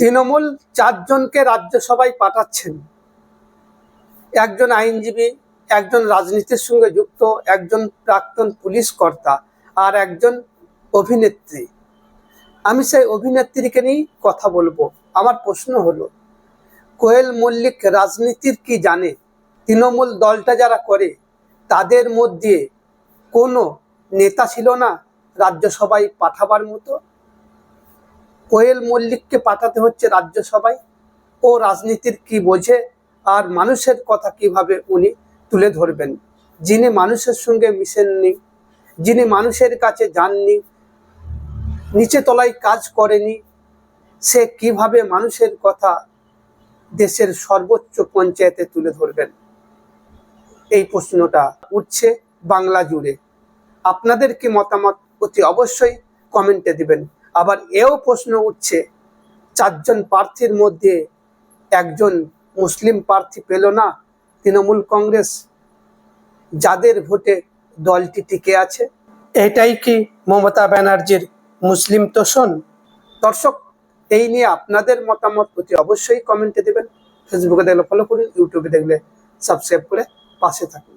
তৃণমূল 4 জনকে রাজ্যসভায় পাঠাচ্ছেন। একজন আইনজীবী, একজন রাজনীতির সঙ্গে যুক্ত, একজন প্রাক্তন পুলিশ কর্তা আর একজন অভিনেত্রী। আমি সেই অভিনেত্রীকে নিয়ে কথা বলবো। আমার প্রশ্ন হলো, কোয়েল মল্লিক রাজনীতির কি জানে? তৃণমূল দলটা যারা করে তাদের মধ্যে কোনো নেতা ছিল না রাজ্যসভায় পাঠাবার মতো? কোয়েল মল্লিককে পাঠাতে হচ্ছে রাজ্যসভায়। ও রাজনীতির কি বোঝে আর মানুষের কথা কিভাবে উনি তুলে ধরবেন? যিনি মানুষের সঙ্গে মিশেননি, যিনি মানুষের কাছে যাননি, নিচে তলায় কাজ করেনি, সে কিভাবে মানুষের কথা দেশের সর্বোচ্চ পঞ্চায়েতে তুলে ধরবেন? এই প্রশ্নটা উঠছে বাংলা জুড়ে। আপনাদের কি মতামত অতি অবশ্যই কমেন্টে দিবেন। আবার এও প্রশ্ন উঠছে, 4 জন প্রার্থীর মধ্যে একজন মুসলিম প্রার্থী পেল না তৃণমূল কংগ্রেস, যাদের ভোটে দলটি টিকে আছে। এটাই কি মমতা ব্যানার্জির মুসলিম তোষণ? দর্শক, এই নিয়ে আপনাদের মতামত অতি অবশ্যই কমেন্টে দেবেন। ফেসবুকে দেখলে ফলো করুন, ইউটিউবে দেখলে সাবস্ক্রাইব করে পাশে থাকুন।